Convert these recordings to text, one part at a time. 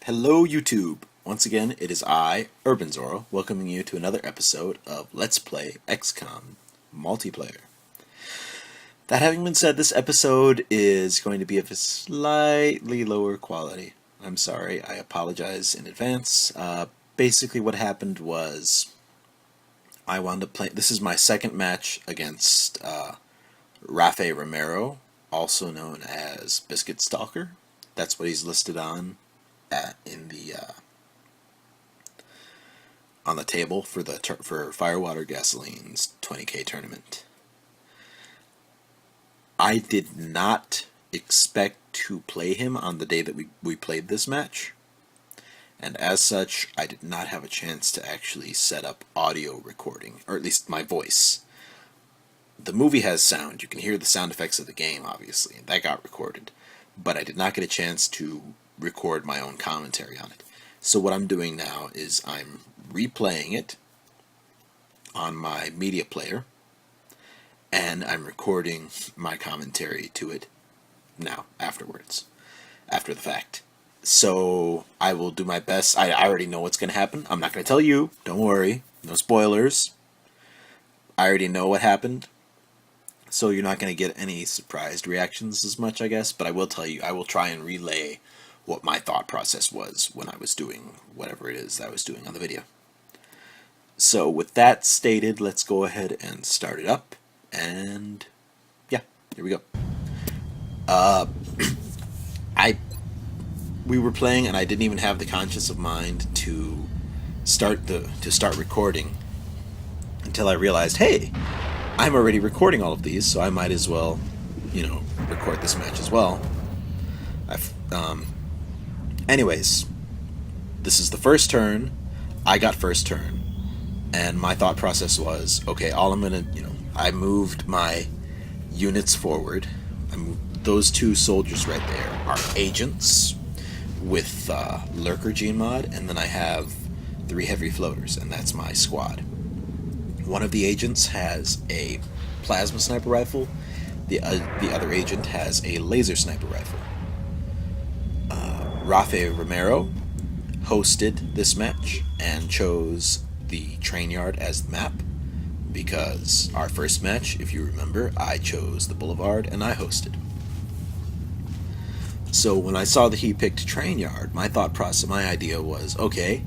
Hello YouTube! Once again, it is I, Urban Zoro, welcoming you to another episode of Let's Play XCOM Multiplayer. That having been said, this episode is going to be of a slightly lower quality. I'm sorry, I apologize in advance. Basically what happened was I wound up playing. This is my second match against RafiRomero, also known as BiscuitStalker. That's what he's listed on on the table for Firewater Gasoline's 20K tournament. I did not expect to play him on the day that we played this match, and as such, I did not have a chance to actually set up audio recording, or at least my voice. The movie has sound. You can hear the sound effects of the game, obviously, and that got recorded, but I did not get a chance to record my own commentary on it. So what I'm doing now is I'm replaying it on my media player, and I'm recording my commentary to it now, afterwards, after the fact. So I will do my best. I already know what's going to happen. I'm not going to tell you. Don't worry. No spoilers. I already know what happened. So you're not going to get any surprised reactions as much, I guess. But I will tell you, I will try and relay what my thought process was when I was doing whatever it is that I was doing on the video. So with that stated, let's go ahead and start it up. And yeah, here we go. We were playing, and I didn't even have the conscience of mind to start recording until I realized, hey, I'm already recording all of these, so I might as well, record this match as well. Anyways, this is the first turn. I got first turn, and my thought process was, okay, I moved my units forward. Those two soldiers right there are agents with Lurker Gene Mod, and then I have 3 heavy floaters, and that's my squad. One of the agents has a plasma sniper rifle. The other agent has a laser sniper rifle. RafiRomero hosted this match and chose the train yard as the map, because our first match, if you remember, I chose the boulevard and I hosted. So when I saw that he picked train yard, my idea was, okay,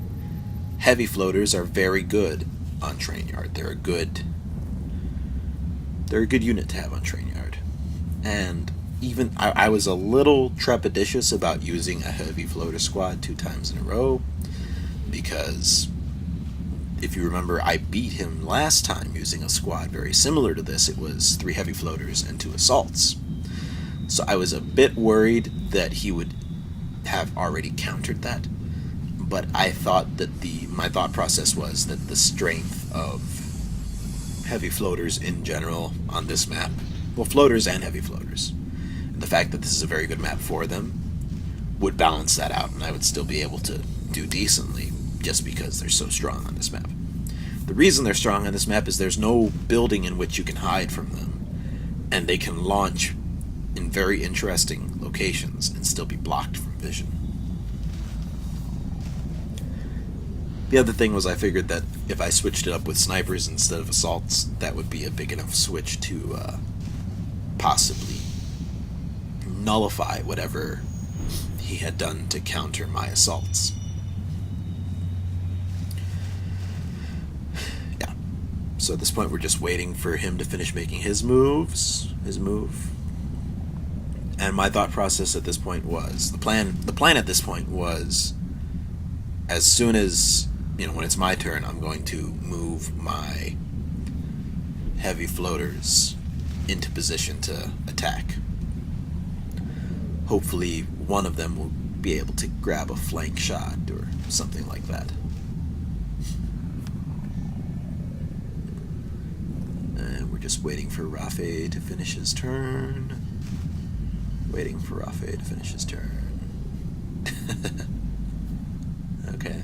heavy floaters are very good on train yard. They're a good unit to have on train yard. And even I was a little trepidatious about using a heavy floater squad 2 times in a row, because if you remember, I beat him last time using a squad very similar to this. It was 3 heavy floaters and 2 assaults. So I was a bit worried that he would have already countered that, but I thought that my thought process was that the strength of heavy floaters in general on this map, well, floaters and heavy floaters, and the fact that this is a very good map for them would balance that out, and I would still be able to do decently just because they're so strong on this map. The reason they're strong on this map is there's no building in which you can hide from them, and they can launch in very interesting locations and still be blocked from vision. The other thing was, I figured that if I switched it up with snipers instead of assaults, that would be a big enough switch to possibly nullify whatever he had done to counter my assaults. Yeah. So at this point, we're just waiting for him to finish making his move. And my thought process at this point was, the plan at this point was, as soon as, when it's my turn, I'm going to move my heavy floaters into position to attack. Hopefully one of them will be able to grab a flank shot or something like that. And we're just waiting for Rafi to finish his turn. Waiting for Rafi to finish his turn. Okay.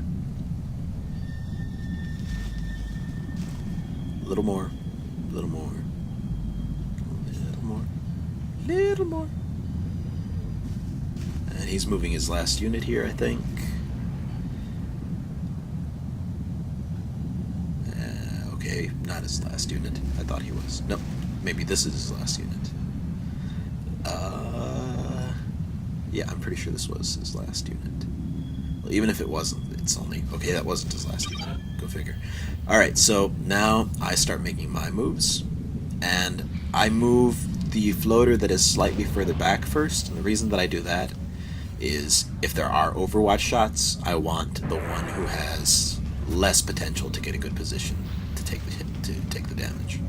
A little more. A little more. A little more. Little more. And he's moving his last unit here, I think. Okay, not his last unit. I thought he was. Nope. Maybe this is his last unit. Yeah, I'm pretty sure this was his last unit. Well, even if it wasn't, it's only... Okay, that wasn't his last unit. Go figure. Alright, so now I start making my moves. And I move the floater that is slightly further back first. And the reason that I do that is if there are overwatch shots, I want the one who has less potential to get a good position to take the hit, to take the damage.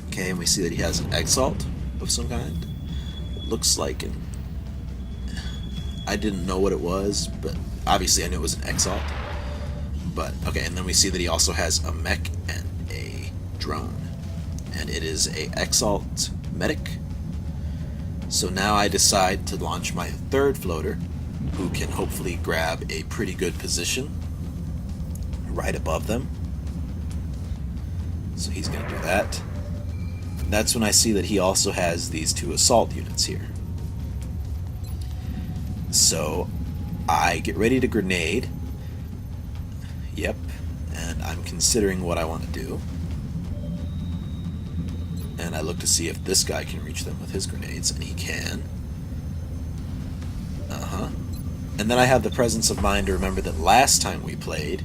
Okay, and we see that he has an exalt of some kind. It looks like an... I didn't know what it was, but obviously I knew it was an exalt. But, okay, and then we see that he also has a mech and a drone. And it is a exalt medic. So now I decide to launch my third floater, who can hopefully grab a pretty good position right above them. So he's going to do that. That's when I see that he also has these two assault units here. So I get ready to grenade. Yep. And I'm considering what I want to do. And I look to see if this guy can reach them with his grenades, and he can. And then I have the presence of mind to remember that last time we played,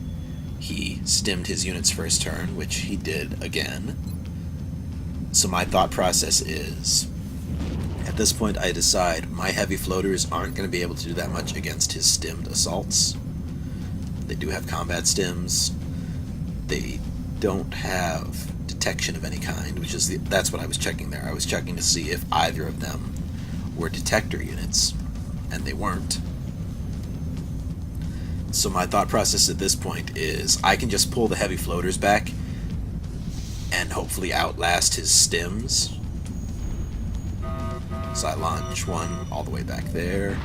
he stimmed his unit's first turn, which he did again. So my thought process is, at this point I decide my heavy floaters aren't going to be able to do that much against his stimmed assaults. They do have combat stims. They don't have detection of any kind, which is that's what I was checking there. I was checking to see if either of them were detector units, and they weren't. So my thought process at this point is I can just pull the heavy floaters back and hopefully outlast his stims. So I launch one all the way back there.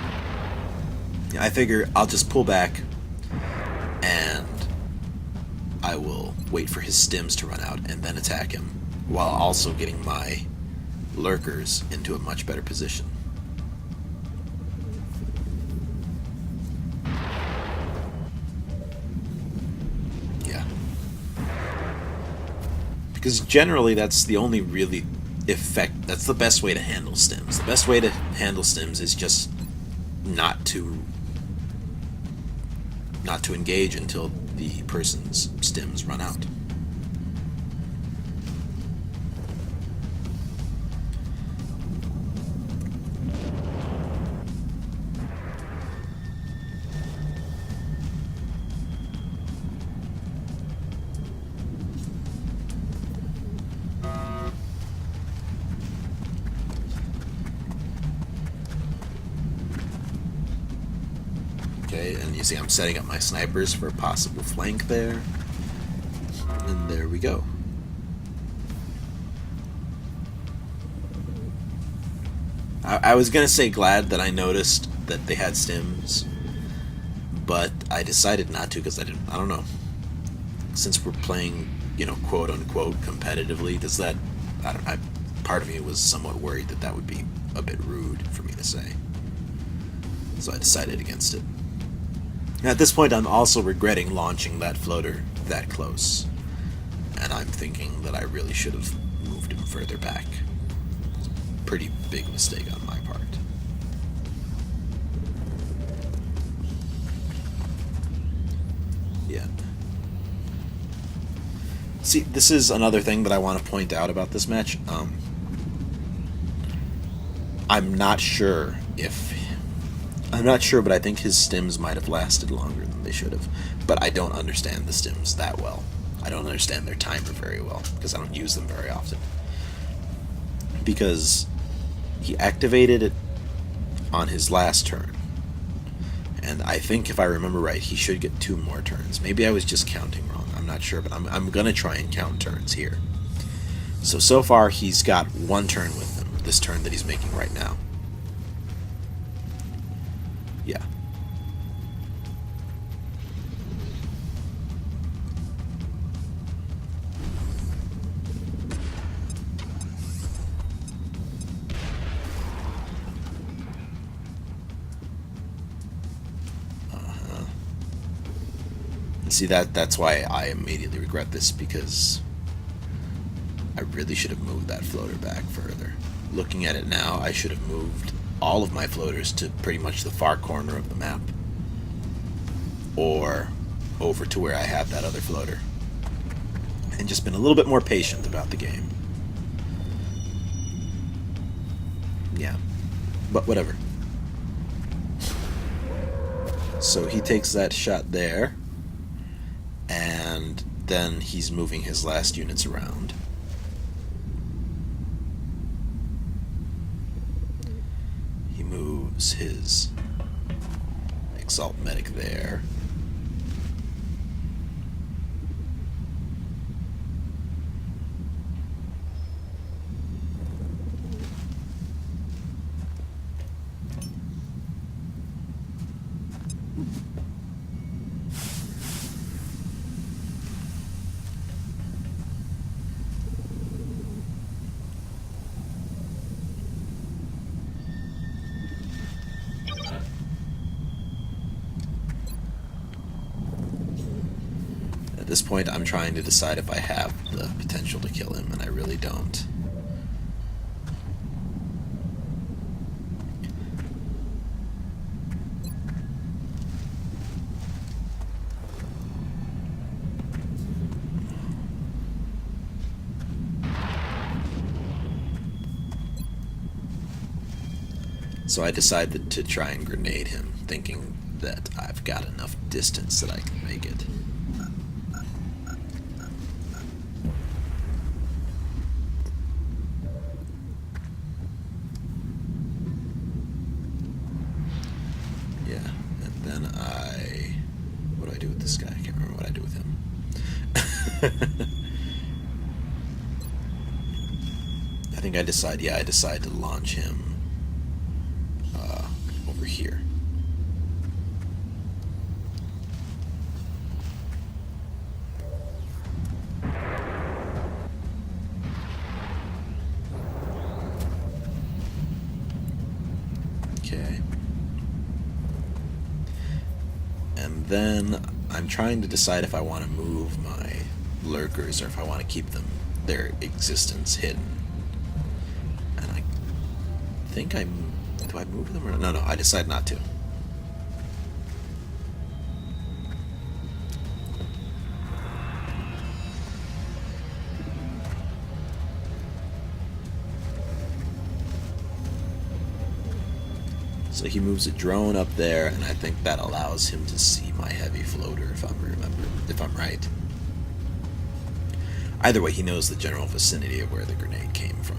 Yeah, I figure I'll just pull back and I will wait for his stims to run out and then attack him, while also getting my lurkers into a much better position. Yeah. Because generally that's the only really that's the best way to handle stims. The best way to handle stims is just not to engage until the person's stims run out. Okay, and you see I'm setting up my snipers for a possible flank there. And there we go. I was going to say glad that I noticed that they had stims, but I decided not to because I don't know. Since we're playing, quote unquote competitively, does that... part of me was somewhat worried that would be a bit rude for me to say. So I decided against it. At this point, I'm also regretting launching that floater that close. And I'm thinking that I really should have moved him further back. It's a pretty big mistake on my part. Yeah. See, this is another thing that I want to point out about this match. I'm not sure, but I think his stims might have lasted longer than they should have. But I don't understand the stims that well. I don't understand their timer very well, because I don't use them very often. Because he activated it on his last turn. And I think, if I remember right, he should get 2 more turns. Maybe I was just counting wrong. I'm not sure, but I'm going to try and count turns here. So far, he's got 1 turn with him, this turn that he's making right now. Yeah. See, that's why I immediately regret this, because I really should have moved that floater back further. Looking at it now, I should have moved all of my floaters to pretty much the far corner of the map, or over to where I have that other floater, and just been a little bit more patient about the game. Yeah, but whatever. So he takes that shot there, and then he's moving his last units around. He moves his Exalt Medic there. At this point, I'm trying to decide if I have the potential to kill him, and I really don't. So I decided to try and grenade him, thinking that I've got enough distance that I can make it. Yeah, and then what do I do with this guy? I can't remember what I do with him. I think I decide to launch him over here. Okay. And then I'm trying to decide if I want to move my lurkers or if I want to keep their existence hidden. And I think do I move them or no, I decide not to. So he moves a drone up there, and I think that allows him to see my heavy floater, if I'm right. Either way, he knows the general vicinity of where the grenade came from.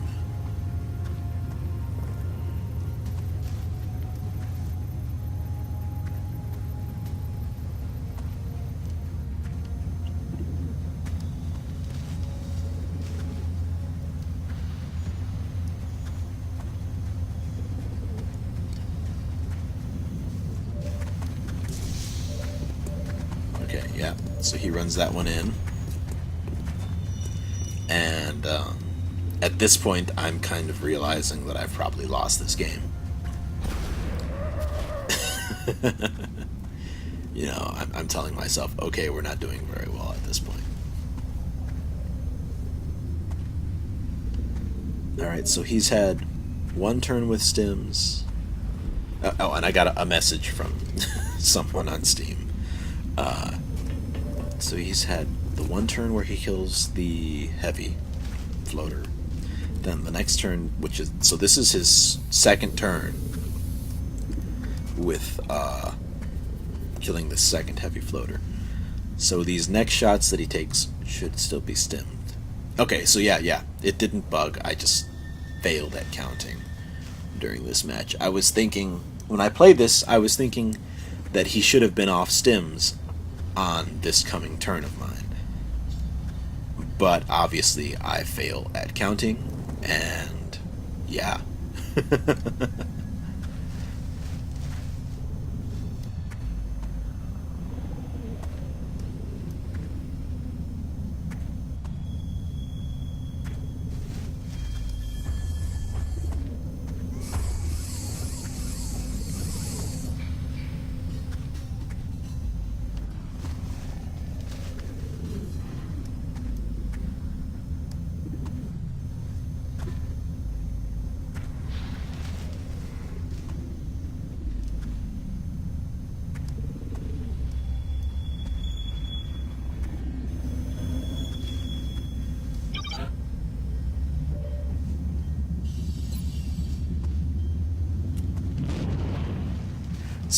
Okay, yeah, so he runs that one in. And at this point, I'm kind of realizing that I've probably lost this game. You know, I'm telling myself, okay, we're not doing very well at this point. Alright, so he's had one turn with stims. Oh, and I got a message from someone on Steam. So he's had the one turn where he kills the heavy floater. Then the next turn, so this is his second turn with killing the second heavy floater. So these next shots that he takes should still be stimmed. Okay, so yeah, it didn't bug. I just failed at counting during this match. I was thinking, when I played this, I was thinking that he should have been off stims on this coming turn of mine. But obviously I fail at counting, and yeah.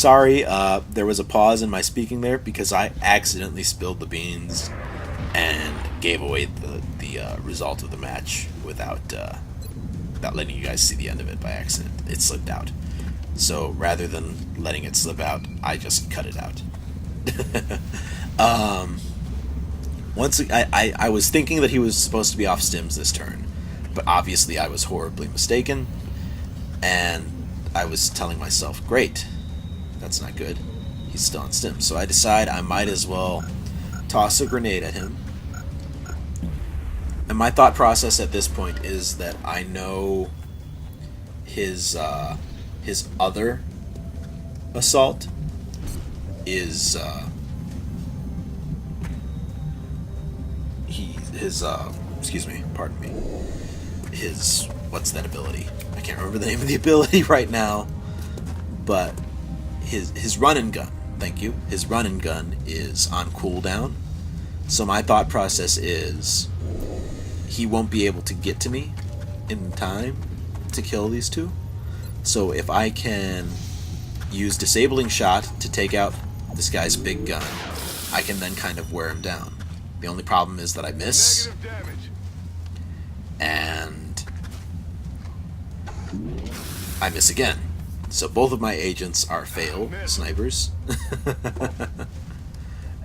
Sorry, there was a pause in my speaking there because I accidentally spilled the beans and gave away the result of the match without letting you guys see the end of it by accident. It slipped out. So rather than letting it slip out, I just cut it out. I was thinking that he was supposed to be off stims this turn, but obviously I was horribly mistaken, and I was telling myself, great, that's not good. He's still on stims. So I decide I might as well toss a grenade at him. And my thought process at this point is that I know his other assault is excuse me, pardon me. His, what's that ability? I can't remember the name of the ability right now, but his run and gun. Thank you. His run and gun is on cooldown. So my thought process is he won't be able to get to me in time to kill these two. So if I can use disabling shot to take out this guy's big gun, I can then kind of wear him down. The only problem is that I miss, and I miss again. So both of my agents are fail snipers.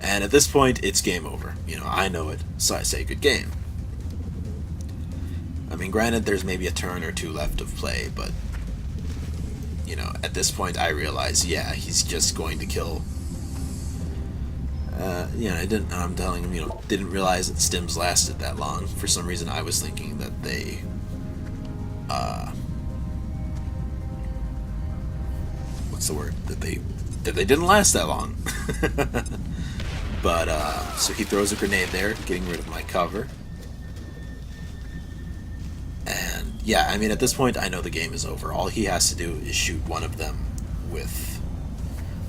And at this point, it's game over. You know, I know it, so I say good game. I mean, granted, there's maybe a turn or two left of play, but, you know, at this point I realize, yeah, he's just going to kill. You know, I'm telling him, you know, didn't realize that stims lasted that long. For some reason, I was thinking that they, what's the word? That they didn't last that long. But, so he throws a grenade there, getting rid of my cover. And, yeah, I mean, at this point, I know the game is over. All he has to do is shoot one of them with,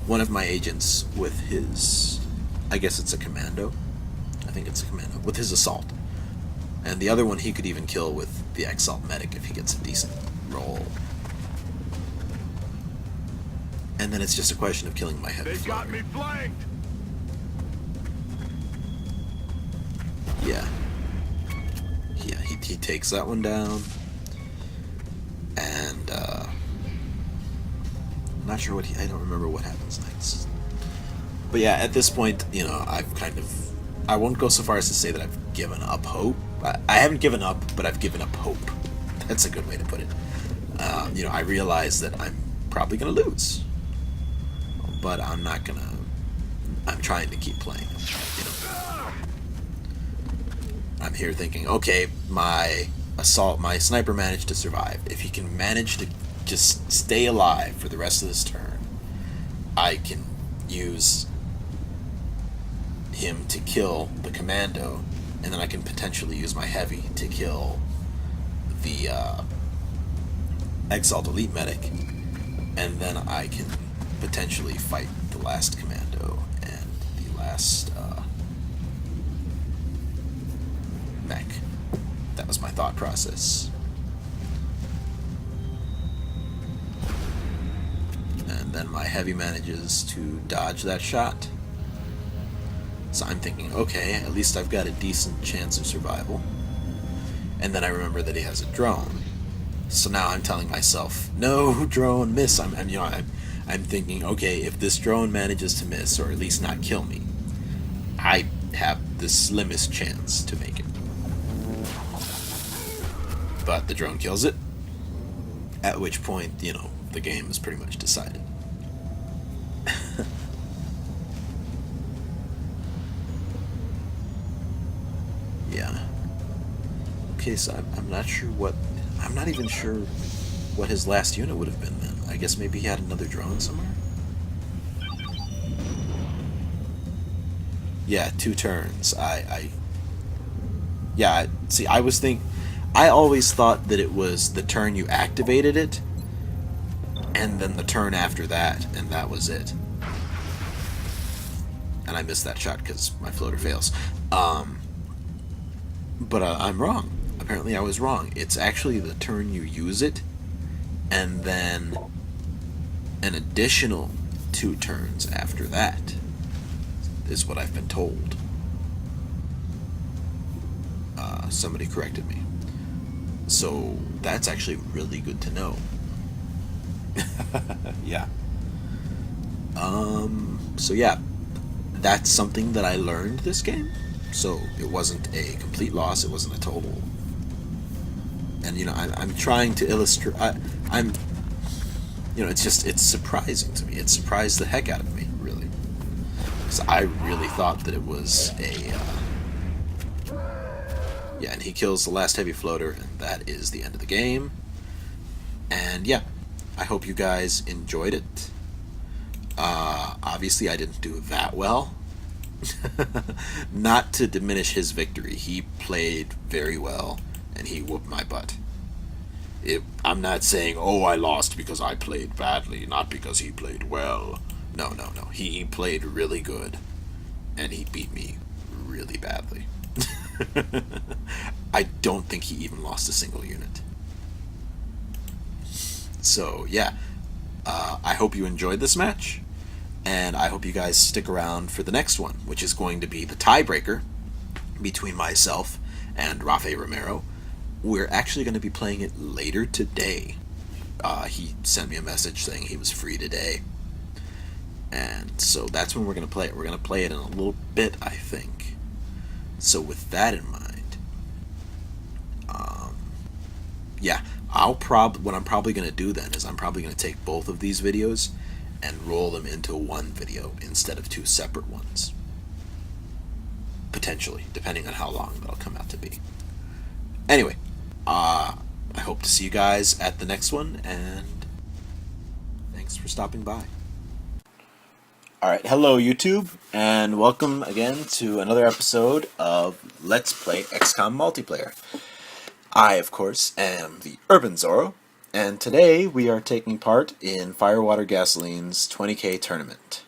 one of my agents with his, I guess it's a commando. I think it's a commando. With his assault. And the other one he could even kill with the Exalt Medic if he gets a decent roll. And then it's just a question of killing my heavy floater. They got me flanked! Yeah. Yeah, he takes that one down. And, I'm not sure what I don't remember what happens next. But yeah, at this point, you know, I won't go so far as to say that I've given up hope. I haven't given up, but I've given up hope. That's a good way to put it. You know, I realize that I'm probably going to lose. But I'm not going to... I'm trying to keep playing. You know, I'm here thinking, okay, my sniper managed to survive. If he can manage to just stay alive for the rest of this turn, I can use him to kill the commando, and then I can potentially use my heavy to kill the Exalt Elite Medic, and then I can potentially fight the last commando and the last mech. That was my thought process. And then my heavy manages to dodge that shot. So I'm thinking, okay, at least I've got a decent chance of survival. And then I remember that he has a drone. So now I'm telling myself, no, drone, miss. I'm thinking, okay, if this drone manages to miss, or at least not kill me, I have the slimmest chance to make it. But the drone kills it, at which point, you know, the game is pretty much decided. Yeah. Okay, so I'm not sure what... I'm not even sure what his last unit would have been then. I guess maybe he had another drone somewhere? Yeah, 2 turns. Yeah, see, I always thought that it was the turn you activated it, and then the turn after that, and that was it. And I missed that shot because my floater fails. But I'm wrong. Apparently I was wrong. It's actually the turn you use it, and then an additional 2 turns after that, is what I've been told. Somebody corrected me. So that's actually really good to know. Yeah. So yeah, that's something that I learned this game. So it wasn't a complete loss. It wasn't a total. And you know, I'm trying to illustrate. I'm, you know, it's surprising to me. It surprised the heck out of me, really, because I really thought that it was a. Yeah, and he kills the last heavy floater, and that is the end of the game. And yeah, I hope you guys enjoyed it. Obviously, I didn't do that well. Not to diminish his victory. He played very well, and he whooped my butt. I'm not saying, oh, I lost because I played badly, not because he played well. No. He played really good, and he beat me really badly. I don't think he even lost a single unit. So, yeah. I hope you enjoyed this match, and I hope you guys stick around for the next one, which is going to be the tiebreaker between myself and RafiRomero. We're actually going to be playing it later today. He sent me a message saying he was free today. And so that's when we're going to play it. We're going to play it in a little bit, I think. So with that in mind, yeah, what I'm probably going to do then is I'm probably going to take both of these videos and roll them into one video instead of 2 separate ones. Potentially, depending on how long that'll come out to be. Anyway, I hope to see you guys at the next one, and thanks for stopping by. Alright, hello YouTube, and welcome again to another episode of Let's Play XCOM Multiplayer. I, of course, am the Urban Zorro, and today we are taking part in Firewater Gasoline's 20k tournament.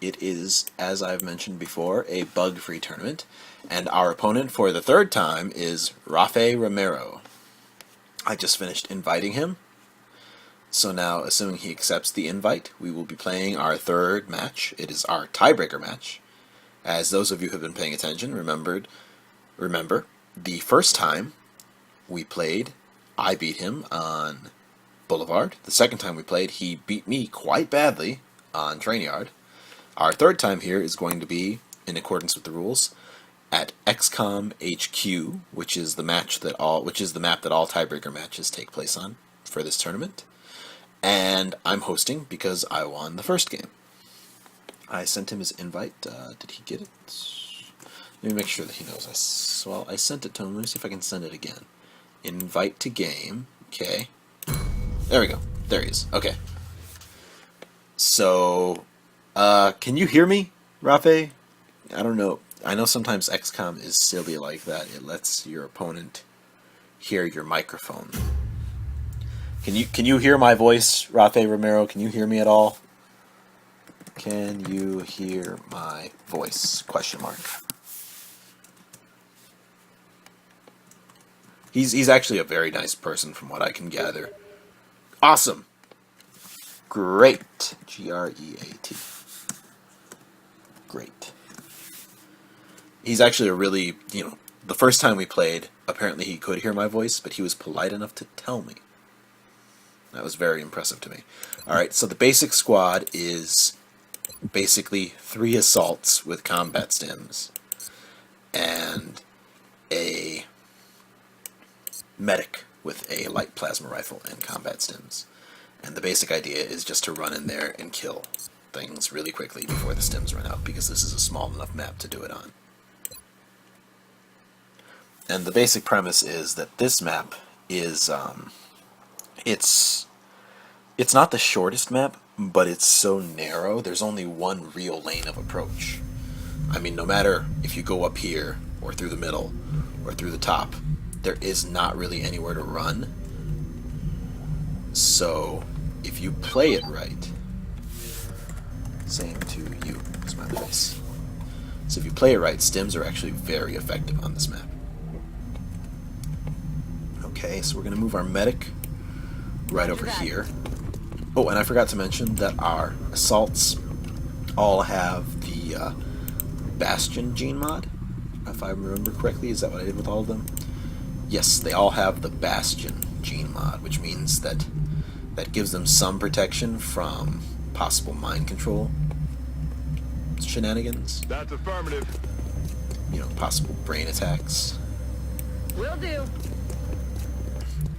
It is, as I've mentioned before, a bug-free tournament, and our opponent for the 3rd time is RafiRomero. I just finished inviting him. So now, assuming he accepts the invite, we will be playing our 3rd match. It is our tiebreaker match. As those of you who have been paying attention remember, the first time we played, I beat him on Boulevard. The second time we played, he beat me quite badly on Train Yard. Our 3rd time here is going to be, in accordance with the rules, at XCOM HQ, which is the map that all tiebreaker matches take place on for this tournament. And I'm hosting because I won the first game. I sent him his invite. Did he get it? Let me make sure that he knows. I sent it to him. Let me see if I can send it again. Invite to game. Okay. There we go. There he is. Okay. So, can you hear me, Rafe? I don't know. I know sometimes XCOM is silly like that. It lets your opponent hear your microphone. Can you hear my voice, RafiRomero? Can you hear me at all? Can you hear my voice? Question mark. He's actually a very nice person from what I can gather. Awesome. Great. Great. Great. He's actually a really, the first time we played, apparently he could hear my voice, but he was polite enough to tell me. That was very impressive to me. Alright, so the basic squad is basically 3 assaults with combat stims and a medic with a light plasma rifle and combat stims. And the basic idea is just to run in there and kill things really quickly before the stims run out, because this is a small enough map to do it on. And the basic premise is that this map is, it's not the shortest map, but it's so narrow, there's only one real lane of approach. I mean, no matter if you go up here, or through the middle, or through the top, there is not really anywhere to run. So, if you play it right, same to you, smiley face. So if you play it right, stims are actually very effective on this map. Okay, so we're going to move our medic right over here. Oh, and I forgot to mention that our assaults all have the Bastion gene mod, if I remember correctly. Is that what I did with all of them? Yes, they all have the Bastion gene mod, which means that gives them some protection from possible mind control shenanigans. That's affirmative. You know, possible brain attacks. Will do.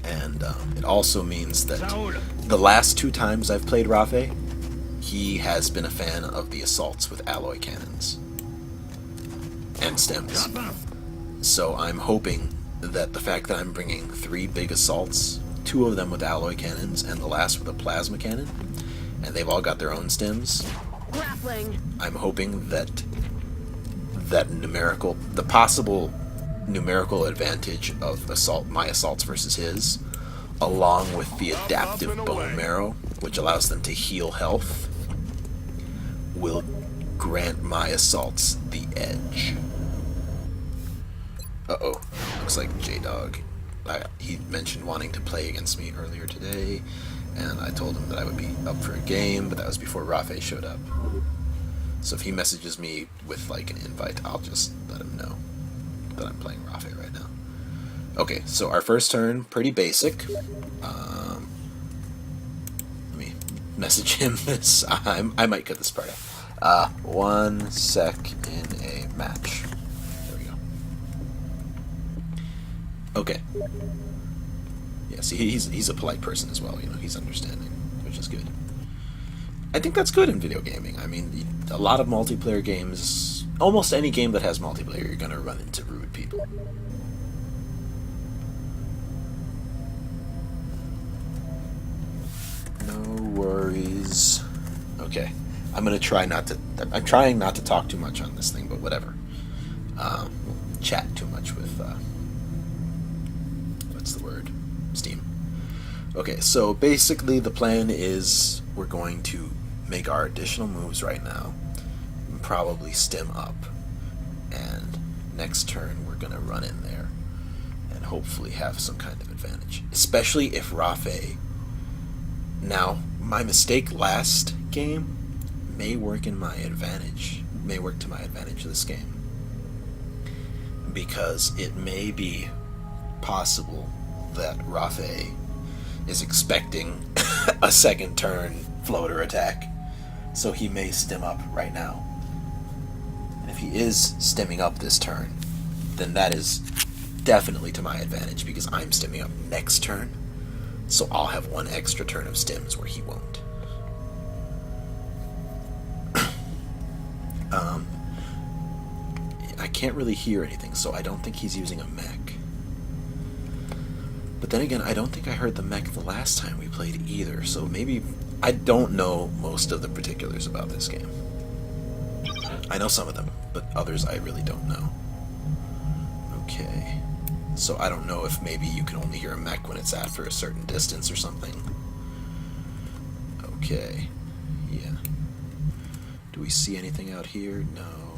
And it also means that the last 2 times I've played Rafe, he has been a fan of the assaults with alloy cannons and stems. So I'm hoping that the fact that I'm bringing 3 big assaults, 2 of them with alloy cannons and the last with a plasma cannon, and they've all got their own stems. Grappling. I'm hoping that the possible numerical advantage of my assaults versus his, along with the adaptive bone marrow, which allows them to heal health, will grant my assaults the edge. Uh-oh. Looks like J-Dog. He mentioned wanting to play against me earlier today, and I told him that I would be up for a game, but that was before Rafe showed up. So if he messages me with, like, an invite, I'll just let him know that I'm playing Rafe right now. Okay, so our first turn, pretty basic. Let me message him this. I might cut this part out. 1 sec in a match. There we go. Okay. Yeah, see, he's a polite person as well. You know, he's understanding, which is good. I think that's good in video gaming. I mean, a lot of multiplayer games, almost any game that has multiplayer, you're gonna run into rude people. No worries. Okay, I'm trying not to talk too much on this thing, but whatever. Chat too much with what's the word? Steam. Okay, so basically the plan is we're going to make our additional moves right now, and probably stem up, and next turn we're going to run in there and hopefully have some kind of advantage, especially if Rafe. Now, my mistake last game may work to my advantage this game, because it may be possible that Rafe is expecting a second turn floater attack, so he may stem up right now. And if he is stemming up this turn, then that is definitely to my advantage, because I'm stemming up next turn, so I'll have 1 extra turn of stems where he won't. I can't really hear anything, so I don't think he's using a mech. But then again, I don't think I heard the mech the last time we played either, so maybe I don't know most of the particulars about this game. I know some of them, but others I really don't know. Okay. So I don't know if maybe you can only hear a mech when it's after a certain distance or something. Okay. Yeah. Do we see anything out here? No.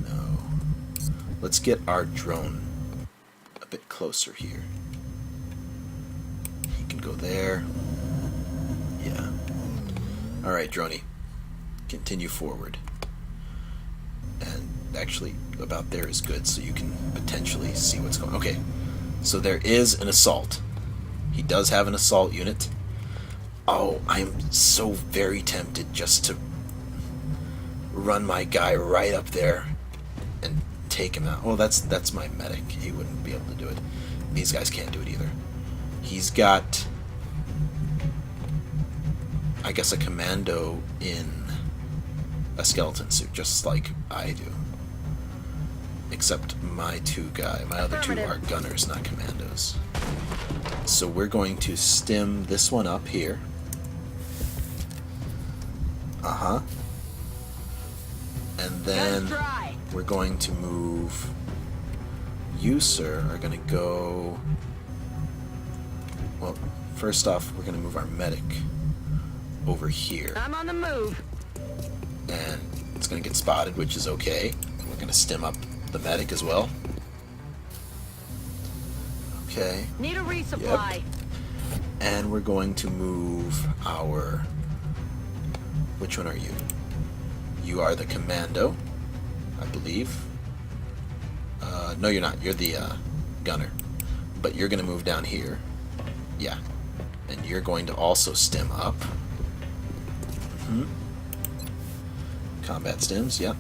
No. Let's get our drone a bit closer here. He can go there. Yeah. Alright, Droney. Continue forward. And actually, about there is good, so you can potentially see what's going on. Okay. So there is an assault. He does have an assault unit. Oh, I'm so very tempted just to run my guy right up there and take him out. Oh, that's my medic. He wouldn't be able to do it. These guys can't do it either. He's got, I guess, a commando in a skeleton suit, just like I do. Except my other 2 are gunners, not commandos. So we're going to stem this one up here. Uh-huh. And then we're going to move. You, sir, are going to go. Well, first off, we're going to move our medic over here. I'm on the move. And it's going to get spotted, which is okay. We're going to stem up the medic as well. Okay. Need a resupply. Yep. And we're going to move our... Which one are you? You are the commando, I believe. No, you're not. You're the gunner. But you're going to move down here. Yeah. And you're going to also stim up. Combat stims, yep.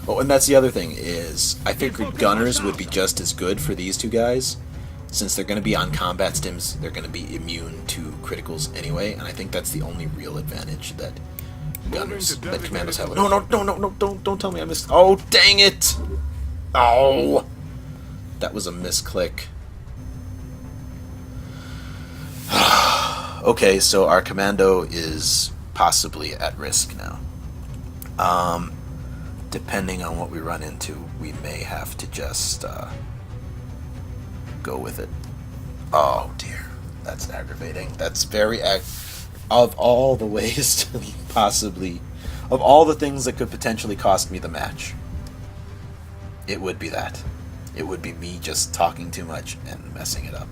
Oh, and that's the other thing is, I figured gunners would be just as good for these two guys. Since they're going to be on combat stims, they're going to be immune to criticals anyway, and I think that's the only real advantage that gunners, that commandos have. No, don't tell me I missed. Oh, dang it! Oh! That was a misclick. Okay, so our commando is possibly at risk now. Depending on what we run into, we may have to just go with it. Oh dear, that's aggravating. That's very of all the ways to possibly, of all the things that could potentially cost me the match, it would be that. It would be me just talking too much and messing it up.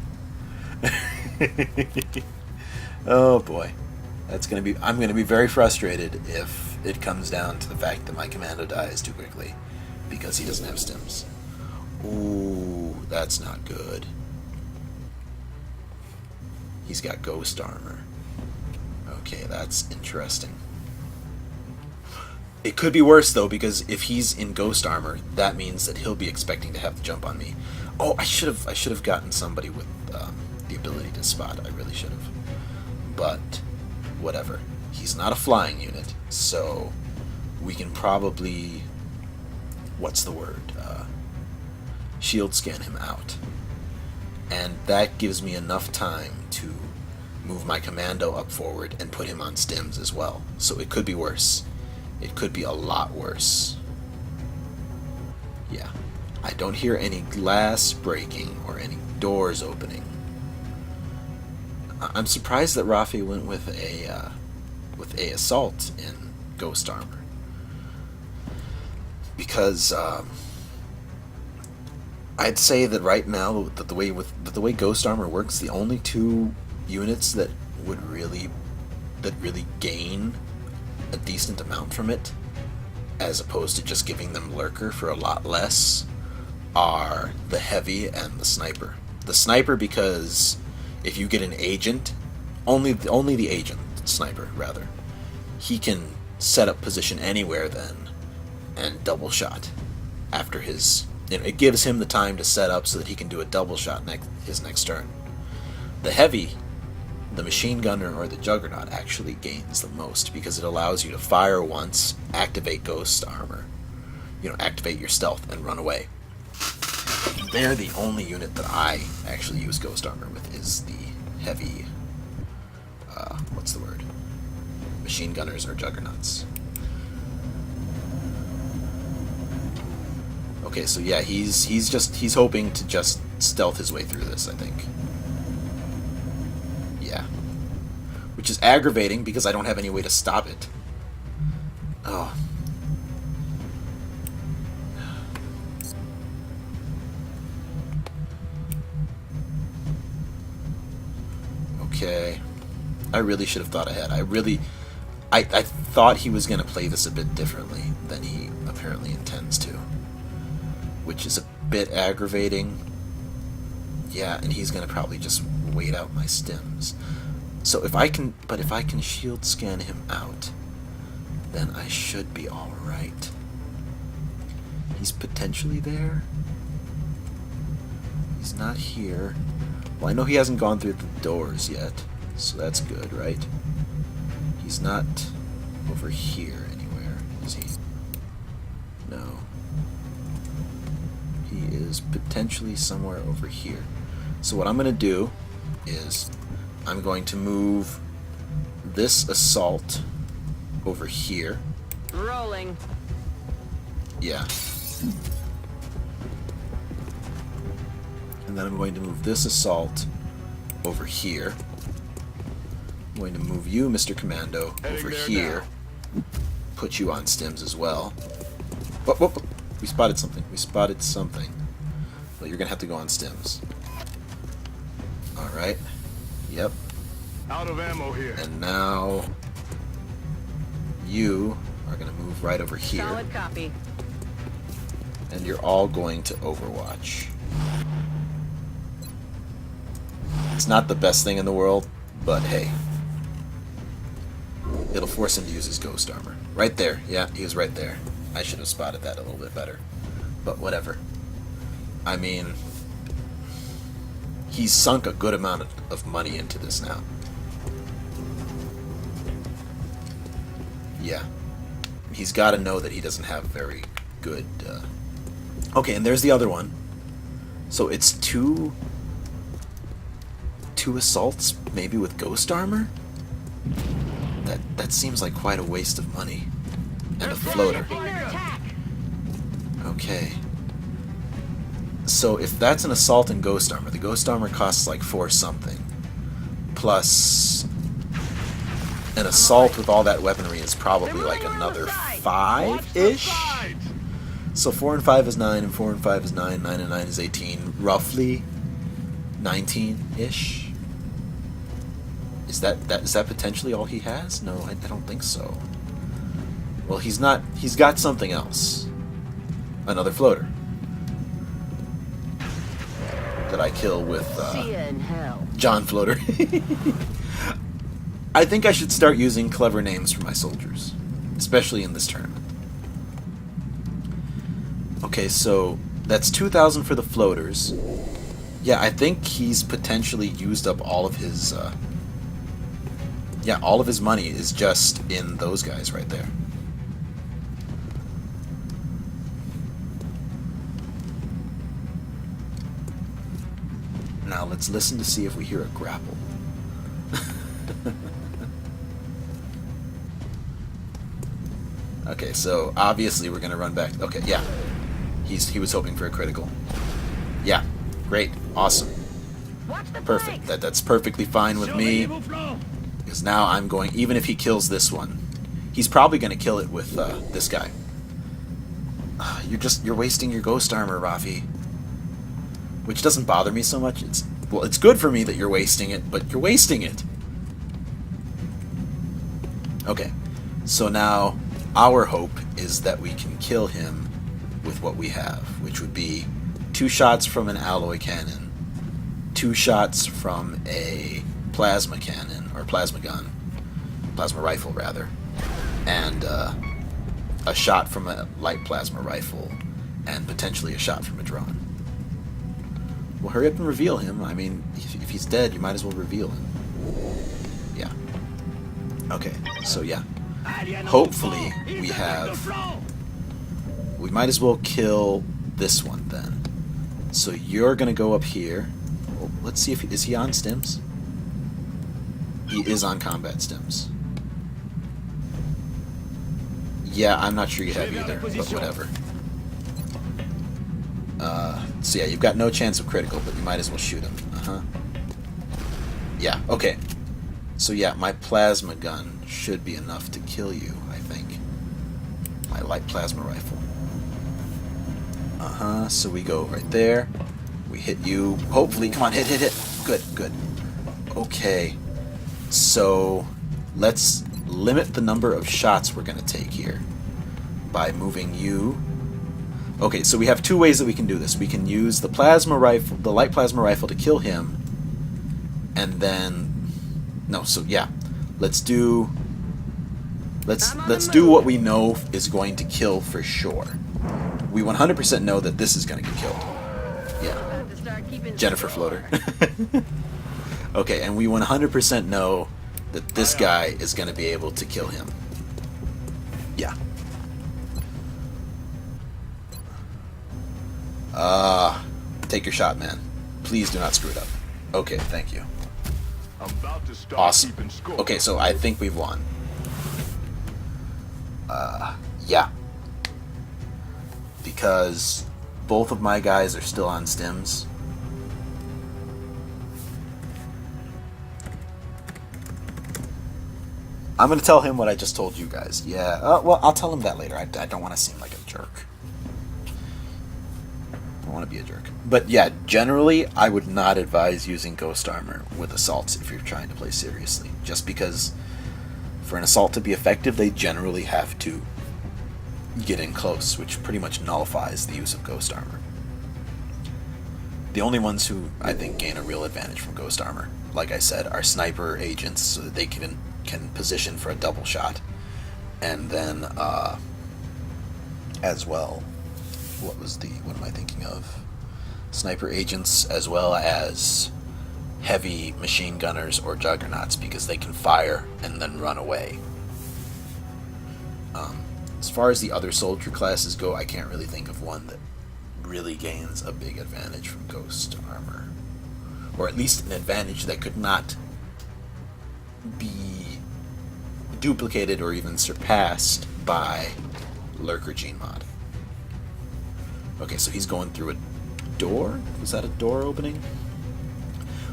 Oh boy, that's gonna be. I'm gonna be very frustrated if it comes down to the fact that my commando dies too quickly because he doesn't have stims. Ooh, that's not good. He's got ghost armor. Okay, that's interesting. It could be worse though, because if he's in ghost armor, that means that he'll be expecting to have to jump on me. Oh, I should have gotten somebody with the ability to spot. I really should have. But whatever. He's not a flying unit, so we can probably, what's the word? Shield scan him out. And that gives me enough time to move my commando up forward and put him on stims as well. So it could be worse. It could be a lot worse. Yeah. I don't hear any glass breaking or any doors opening. I'm surprised that Rafi went with a assault in ghost armor. Because I'd say that right now, that the way ghost armor works, the only two units that really gain a decent amount from it, as opposed to just giving them lurker for a lot less, are the heavy and the sniper. The sniper, because if you get an agent, only the agent sniper rather, he can set up position anywhere then and double shot after his. It gives him the time to set up so that he can do a double shot his next turn. The heavy, the machine gunner or the juggernaut actually gains the most because it allows you to fire once, activate ghost armor, activate your stealth and run away. They're the only unit that I actually use ghost armor with is the heavy, what's the word? Machine gunners or juggernauts. Okay, so yeah, he's hoping to just stealth his way through this, I think. Yeah. Which is aggravating because I don't have any way to stop it. Oh. Okay. I really should have thought ahead. I thought he was going to play this a bit differently than he apparently intends to. Which is a bit aggravating. Yeah, and he's going to probably just wait out my stims. So if I can shield scan him out, then I should be alright. He's potentially there. He's not here. Well, I know he hasn't gone through the doors yet, so that's good, right? He's not over here anywhere, is he? No. He is potentially somewhere over here. So what I'm going to do is I'm going to move this assault over here. Rolling. Yeah. And then I'm going to move this assault over here. I'm going to move you, Mr. Commando, over here. Put you on stims as well. Whoop. We spotted something. Well, you're going to have to go on stims. Alright. Yep. Out of ammo here. And now you are going to move right over here. Solid copy. And you're all going to Overwatch. It's not the best thing in the world, but hey. It'll force him to use his ghost armor. Right there. Yeah, he was right there. I should have spotted that a little bit better. But whatever. I mean, he's sunk a good amount of money into this now. Yeah. He's got to know that he doesn't have very good... Okay, and there's the other one. So it's two assaults, maybe with ghost armor? That seems like quite a waste of money. And a floater. Okay. So if that's an assault and ghost armor, the ghost armor costs like 4 something. Plus an assault with all that weaponry is probably like another 5-ish? So 4 and 5 is 9, and 4 and 5 is 9, 9 and 9 is 18. Roughly 19-ish? Is that potentially all he has? No, I don't think so. Well, he's got something else. Another floater. That I kill with See ya in hell. John Floater. I think I should start using clever names for my soldiers. Especially in this tournament. Okay, so that's 2,000 for the floaters. Yeah, I think he's potentially used up all of his... Yeah, all of his money is just in those guys right there. Now let's listen to see if we hear a grapple. Okay, so obviously we're gonna run back. Okay, yeah. He was hoping for a critical. Yeah, great, awesome. Perfect. That's perfectly fine with me. Because now I'm going, even if he kills this one, he's probably going to kill it with this guy. You're wasting your ghost armor, Rafi. Which doesn't bother me so much. It's good for me that you're wasting it, but you're wasting it. Okay, so now our hope is that we can kill him with what we have, which would be 2 shots from an alloy cannon, 2 shots from a plasma cannon, or plasma gun, plasma rifle rather, and a shot from a light plasma rifle, and potentially a shot from a drone. Well, hurry up and reveal him. I mean, if he's dead, you might as well reveal him. Yeah. Okay, so yeah. Hopefully we might as well kill this one then. So you're gonna go up here. Well, let's see is he on stims? He is on combat stims. Yeah, I'm not sure you have either, but whatever. So yeah, you've got no chance of critical, but you might as well shoot him. Yeah, okay. So yeah, my plasma gun should be enough to kill you, I think. My light plasma rifle. So we go right there. We hit you. Hopefully, come on, hit. Good. Okay. So, let's limit the number of shots we're going to take here by moving you. Okay, so we have 2 ways that we can do this. We can use the plasma rifle, the light plasma rifle, to kill him, and then let's do what we know is going to kill for sure. We 100% know that this is going to get killed. Yeah, Jennifer Floater. Okay, and we 100% know that this guy is going to be able to kill him. Yeah. Take your shot, man. Please do not screw it up. Okay, thank you. Awesome. Okay, so I think we've won. Yeah. Because both of my guys are still on stims. I'm going to tell him what I just told you guys. Yeah, well, I'll tell him that later. I don't want to seem like a jerk. I want to be a jerk. But yeah, generally, I would not advise using Ghost Armor with assaults if you're trying to play seriously. Just because for an assault to be effective, they generally have to get in close, which pretty much nullifies the use of Ghost Armor. The only ones who, I think, gain a real advantage from Ghost Armor, like I said, are sniper agents, so that they can position for a double shot. And then, as well, what am I thinking of? Sniper agents, as well as heavy machine gunners or juggernauts, because they can fire and then run away. As far as the other soldier classes go, I can't really think of one that really gains a big advantage from Ghost Armor. Or at least an advantage that could not be duplicated or even surpassed by Lurker Gene Mod. Okay, so he's going through a door? Was that a door opening?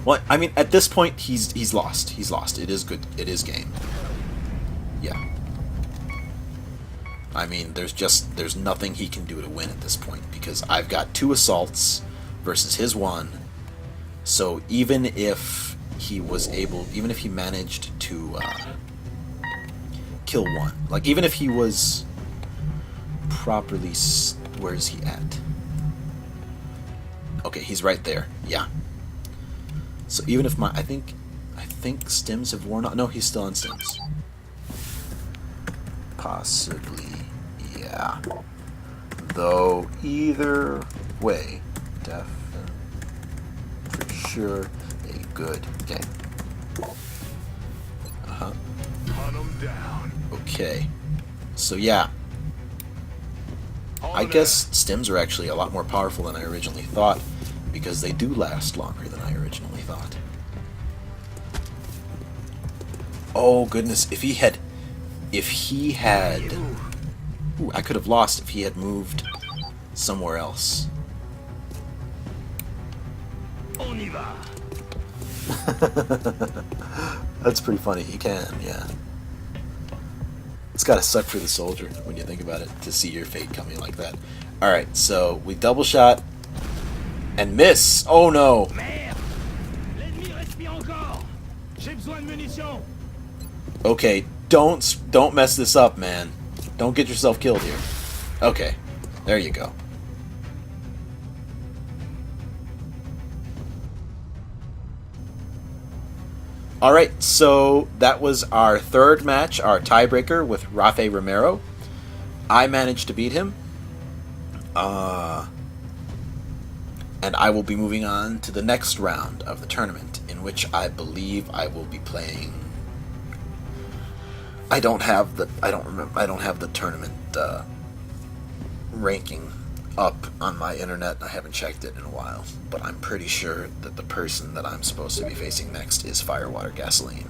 Well, I mean, at this point, he's lost. He's lost. It is good. It is game. Yeah. I mean, there's nothing he can do to win at this point, because I've got 2 assaults versus his 1. So even if he managed to kill 1, like even if he was properly, where is he at? Okay, he's right there. Yeah. So even if I think stims have worn off. No, he's still on stims. Possibly, yeah. Though either way, for sure a good game. Hunt him down. Okay. So yeah. I guess stims are actually a lot more powerful than I originally thought, because they do last longer than I originally thought. Oh goodness, if he had ooh, I could have lost if he had moved somewhere else. On y va. That's pretty funny. He can, yeah. It's gotta suck for the soldier when you think about it, to see your fate coming like that. Alright, so we double shot and miss. Oh no. Okay, don't mess this up, man. Don't get yourself killed here. Okay, there you go. Alright, so that was our 3rd match, our tiebreaker with RafiRomero. I managed to beat him. And I will be moving on to the next round of the tournament, in which I believe I will be playing. I don't have the tournament ranking up on my internet. I haven't checked it in a while, but I'm pretty sure that the person that I'm supposed to be facing next is Firewater Gasoline.